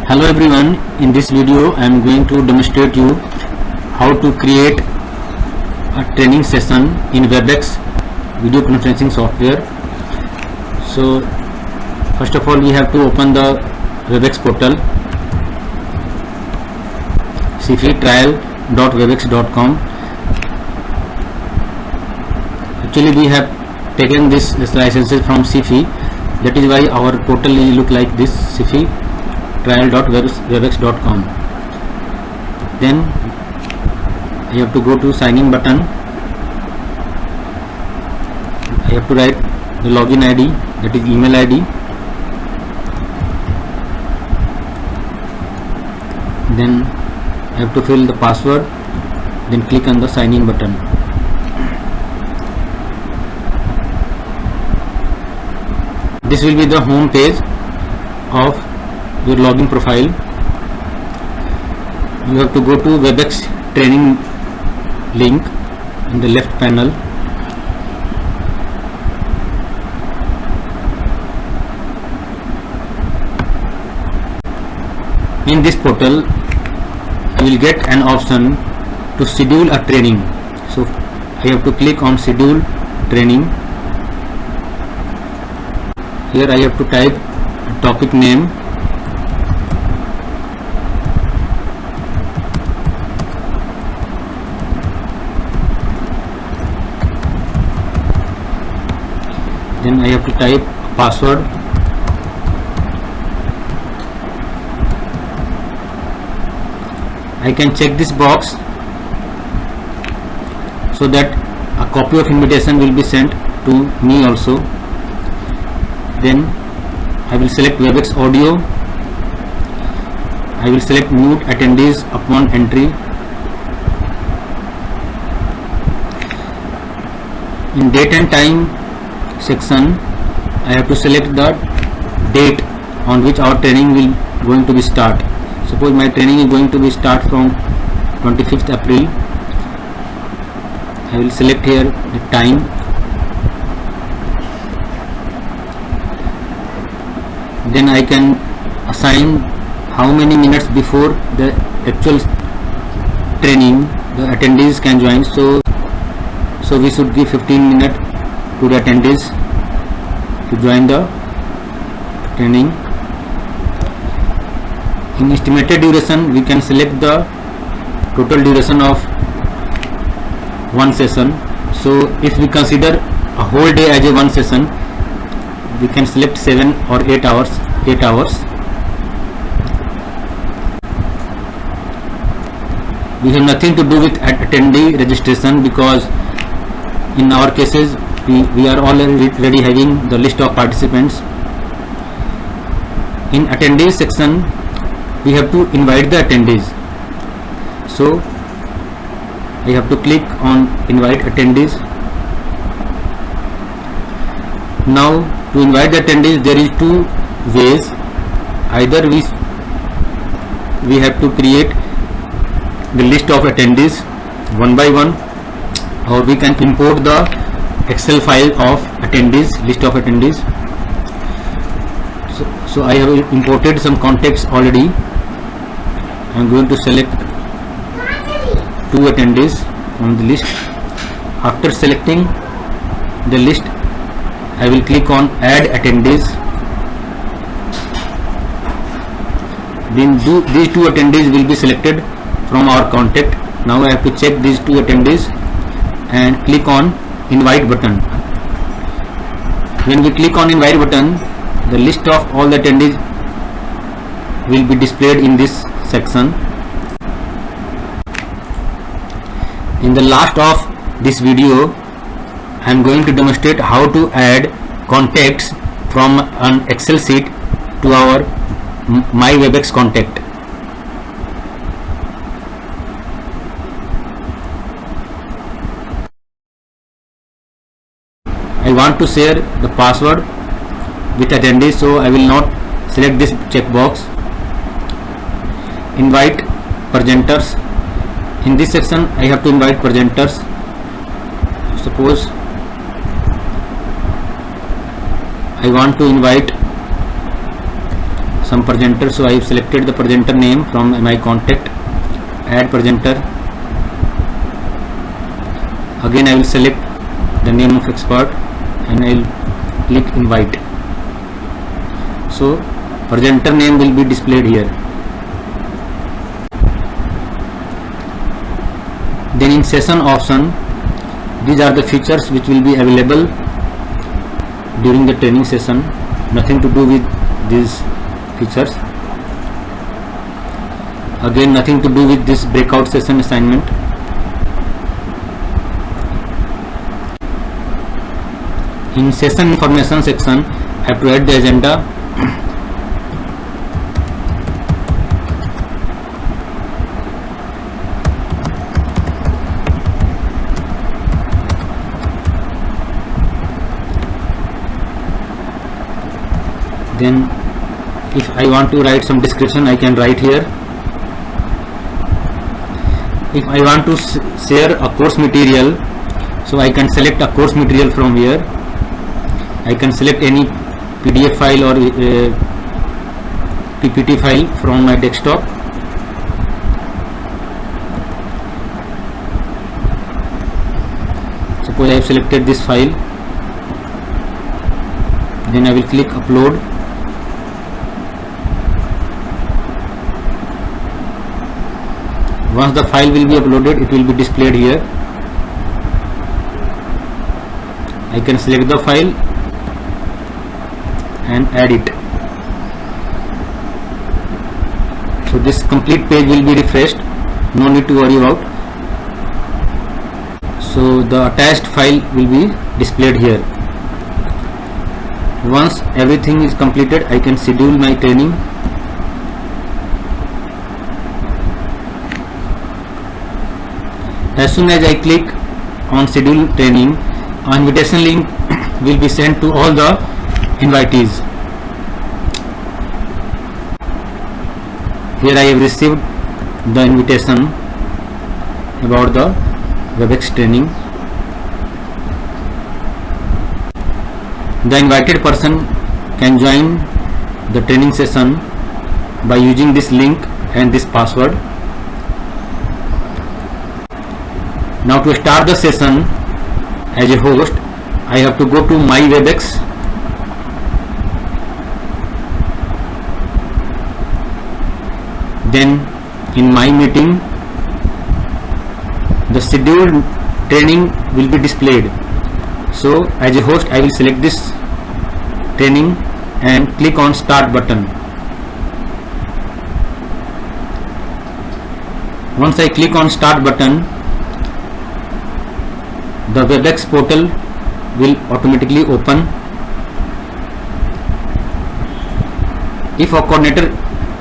Hello everyone, in this video I am going to demonstrate you how to create a training session in WebEx video conferencing software. So first of all we have to open the WebEx portal cfetrial.webex.com. Actually we have taken this licenses from CFE, that is why our portal will look like this, cfetrial.webex.com. Then I have to go to sign in button. I have to write the login ID, that is email ID. Then I have to fill the password, then click on the sign in button. This will be the home page of your login profile. You have to go to WebEx training link in the left panel. In this portal you will get an option to schedule a training. So I have to click on schedule training. Here I have to type a topic name. Then I have to type a password. I can check this box so that a copy of invitation will be sent to me also. Then I will select WebEx audio. I will select mute attendees upon entry. In date and time section I have to select the date on which our training will going to be start. Suppose my training is going to be start from 25th April. I will select here the time. Then I can assign how many minutes before the actual training the attendees can join. So we should give 15 minutes to the attendees to join the training. In estimated duration we can select the total duration of one session. So if we consider a whole day as a one session, we can select 7 or 8 hours. We have nothing to do with attendee registration, because in our cases we are already having the list of participants. In attendees section we have to invite the attendees. So I have to click on invite attendees. Now to invite the attendees there is two ways. Either we have to create the list of attendees one by one, or we can import the Excel file of attendees, list of attendees. So I have imported some contacts already. I am going to select 2 attendees on the list. After selecting the list I will click on add attendees. Then these 2 attendees will be selected from our contact. Now I have to check these 2 attendees and click on invite button. When we click on invite button, the list of all the attendees will be displayed in this section. In the last of this video I am going to demonstrate how to add contacts from an Excel sheet to our My WebEx contact. I want to share the password with attendees, so I will not select this checkbox. Invite presenters. In this section I have to invite presenters. Suppose I want to invite some presenter, so I have selected the presenter name from my contact, add presenter. Again I will select the name of expert and I will click invite. So presenter name will be displayed here. Then in session option, these are the features which will be available during the training session. Nothing to do with these features. Again, nothing to do with this breakout session assignment. In session information section, I have to add the agenda. Then if I want to write some description, I can write here. If I want to share a course material, so I can select a course material from here. I can select any PDF file or PPT file from my desktop. Suppose I have selected this file, then I will click upload. Once the file will be uploaded, it will be displayed here. I can select the file and add it. So this complete page will be refreshed, no need to worry about. So the attached file will be displayed here. Once everything is completed, I can schedule my training. As soon as I click on schedule training, an invitation link will be sent to all the invitees. Here I have received the invitation about the WebEx training. The invited person can join the training session by using this link and this password. Now to start the session as a host, I have to go to my WebEx. Then in my meeting, the scheduled training will be displayed. So as a host, I will select this training and click on start button. Once I click on start button, the WebEx portal will automatically open. If a coordinator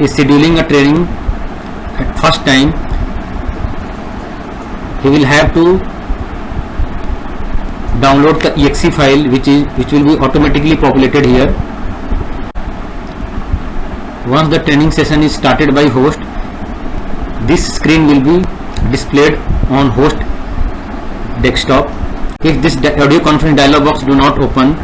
is scheduling a training at first time, he will have to download the exe file which will be automatically populated here. Once the training session is started by host, this screen will be displayed on host desktop. If this audio conference dialog box do not open,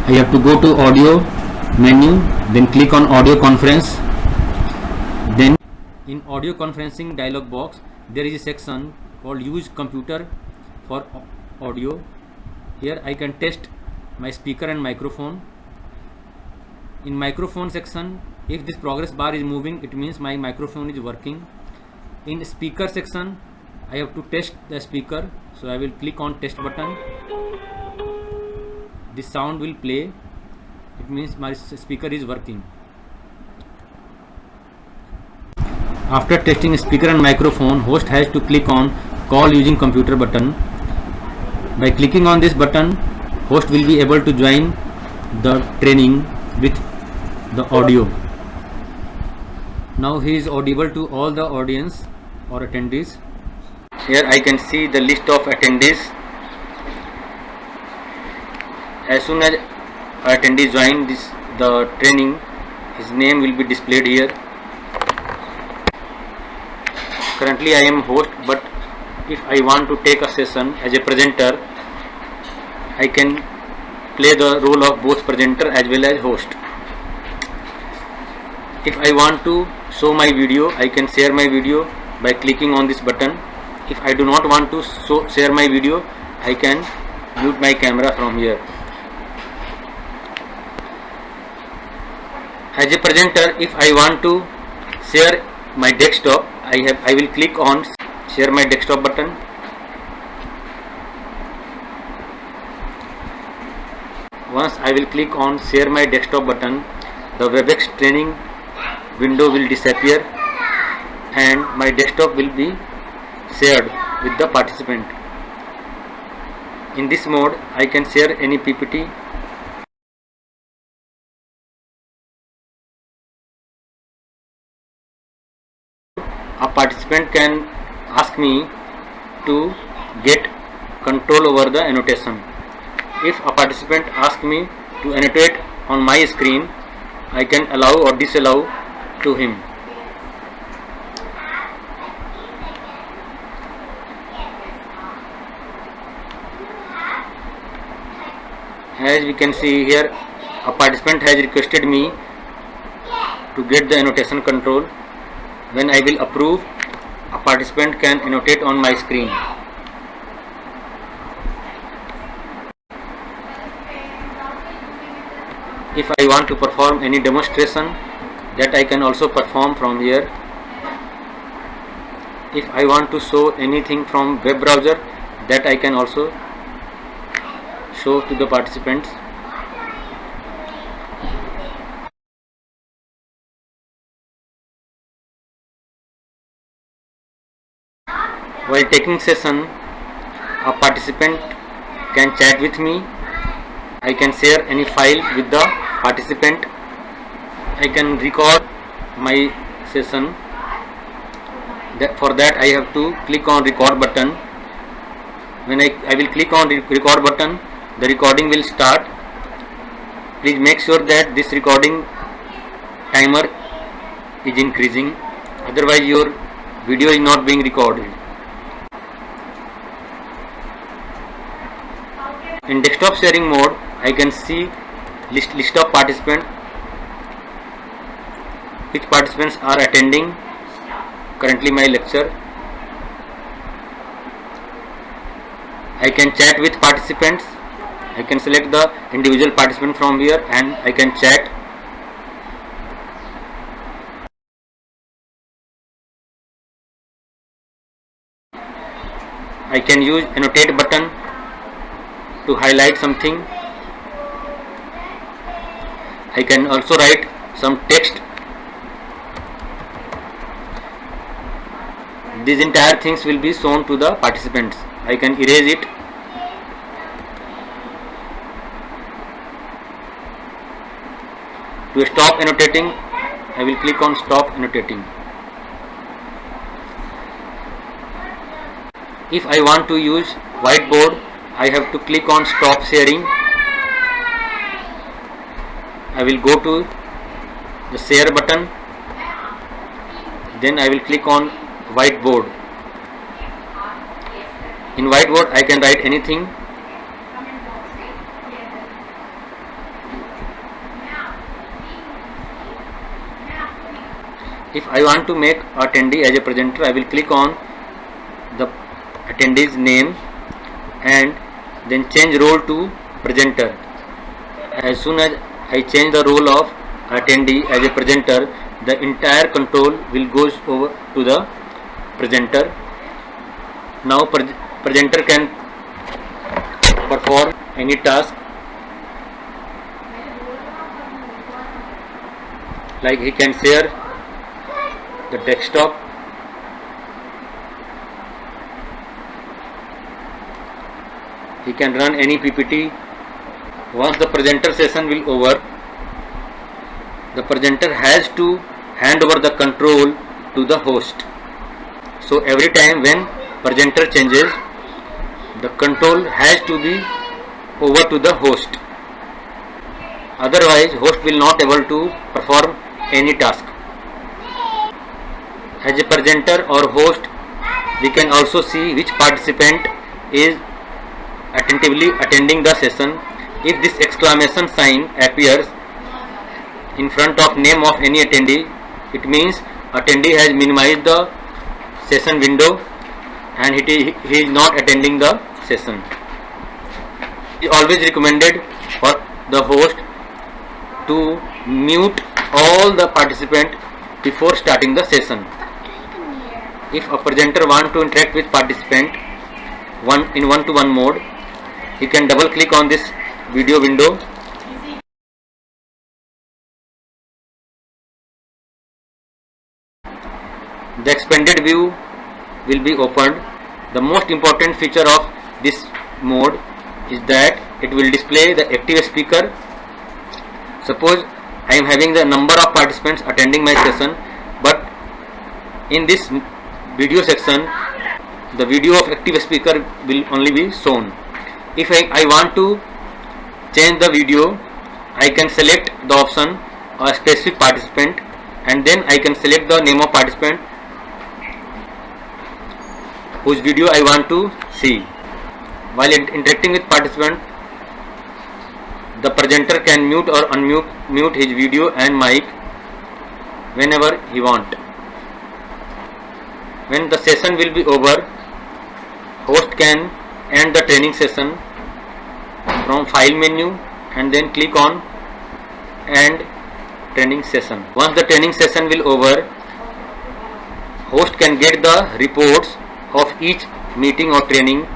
I have to go to audio menu, then click on audio conference. Then in audio conferencing dialog box, there is a section called use computer for audio. Here I can test my speaker and microphone. In microphone section, if this progress bar is moving, it means my microphone is working. In speaker section, I have to test the speaker, so I will click on test button. This sound will play, it means my speaker is working. After testing speaker and microphone, host has to click on call using computer button. By clicking on this button, host will be able to join the training with the audio. Now he is audible to all the audience or attendees. Here I can see the list of attendees. As soon as attendee join the training, his name will be displayed here. Currently I am host, but if I want to take a session as a presenter, I can play the role of both presenter as well as host. If I want to show my video, I can share my video by clicking on this button. If I do not want to share my video, I can mute my camera from here. As a presenter, if I want to share my desktop, I will click on share my desktop button. Once I will click on share my desktop button, the WebEx training window will disappear and my desktop will be shared with the participant. In this mode, I can share any PPT. A participant can ask me to get control over the annotation. If a participant asks me to annotate on my screen, I can allow or disallow to him. As we can see here, a participant has requested me to get the annotation control. When I will approve, a participant can annotate on my screen. If I want to perform any demonstration, that I can also perform from here. If I want to show anything from web browser, that I can also show to the participants. While taking session, a participant can chat with me. I can share any file with the participant. I can record my session. For that I have to click on record button. When I will click on record button, the recording will start. Please make sure that this recording timer is increasing, otherwise your video is not being recorded. In desktop sharing mode, I can see list of participants, which participants are attending currently my lecture. I can chat with participants. I can select the individual participant from here and I can chat. I can use annotate button to highlight something. I can also write some text. These entire things will be shown to the participants. I can erase it. To stop annotating, I will click on stop annotating. If I want to use whiteboard, I have to click on stop sharing. I will go to the share button, then I will click on whiteboard. In whiteboard I can write anything. If I want to make attendee as a presenter, I will click on the attendee's name and then change role to presenter. As soon as I change the role of attendee as a presenter, the entire control will go over to the presenter. Now presenter can perform any task, like he can share the desktop, he can run any PPT. Once the presenter session will over, the presenter has to hand over the control to the host. So every time when presenter changes, the control has to be over to the host. Otherwise, host will not able to perform any task. As a presenter or host, we can also see which participant is attentively attending the session. If this exclamation sign appears in front of name of any attendee, it means attendee has minimized the session window and he is not attending the session. It is always recommended for the host to mute all the participants before starting the session. If a presenter wants to interact with participant in one-to-one mode, he can double click on this video window. The expanded view will be opened. The most important feature of this mode is that it will display the active speaker. Suppose I am having the number of participants attending my session, but in this video section the video of active speaker will only be shown. If I want to change the video, I can select the option a specific participant and then I can select the name of participant whose video I want to see. While interacting with participant, the presenter can mute or unmute his video and mic whenever he want. When the session will be over, host can end the training session from file menu and then click on end training session. Once the training session will over, host can get the reports of each meeting or training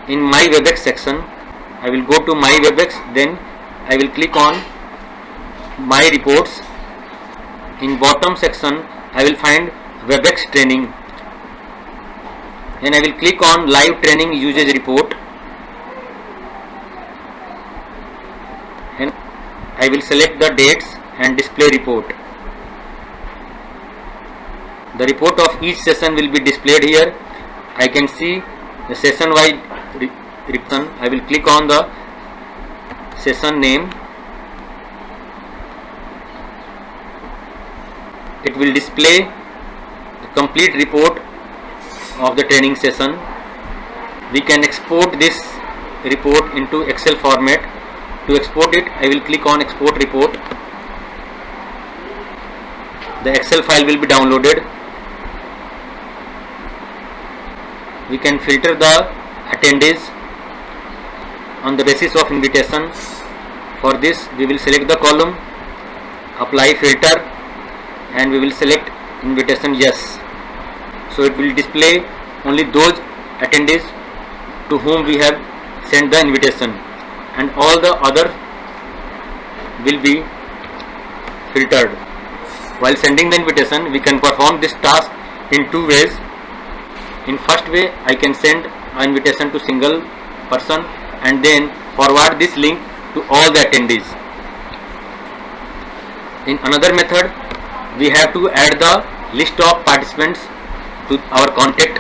in my WebEx section. I will go to my WebEx, then I will click on my reports. In bottom section I will find WebEx training, then I will click on live training usage report and I will select the dates and display report. The report of each session will be displayed here. I can see the session wide report. I will click on the session name. It will display the complete report of the training session. We can export this report into Excel format. To export it, I will click on export report. The Excel file will be downloaded. We can filter the attendees on the basis of invitation. For this we will select the column, apply filter, and we will select invitation yes. So it will display only those attendees to whom we have sent the invitation, and all the other will be filtered. While sending the invitation, we can perform this task in two ways. In first way, I can send an invitation to single person and then forward this link to all the attendees. In another method, we have to add the list of participants to our contact.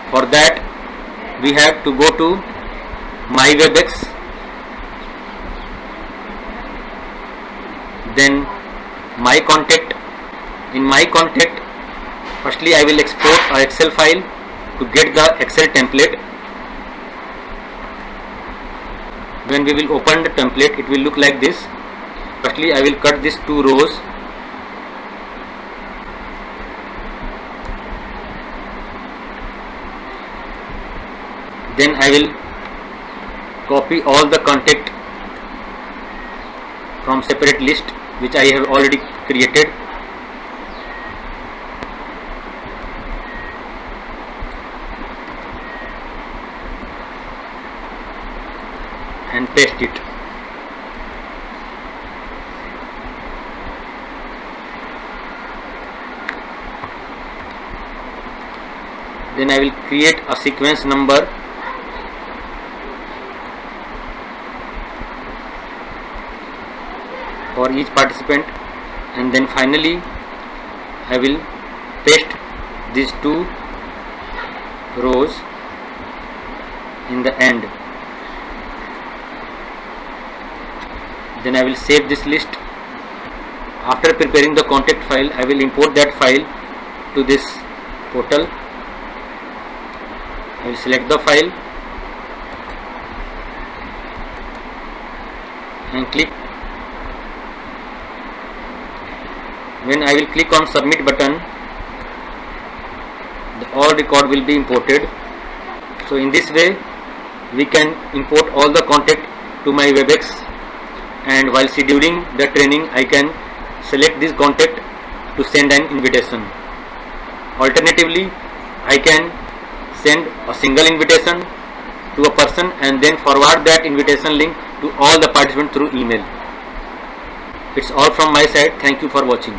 For that, we have to go to my WebEx, then my contact. In my contact, firstly I will export an Excel file to get the Excel template. When we will open the template, it will look like this. Firstly I will cut these two rows. Then I will copy all the contact from separate list which I have already created. And paste it. Then I will create a sequence number for each participant, and then finally I will paste these two rows in the end. Then I will save this list. After preparing the contact file, I will import that file to this portal. I will select the file and click when I will click on submit button, the all record will be imported. So in this way we can import all the contact to my WebEx, and while scheduling the training I can select this contact to send an invitation. Alternatively, I can send a single invitation to a person and then forward that invitation link to all the participants through email. It's all from my side. Thank you for watching.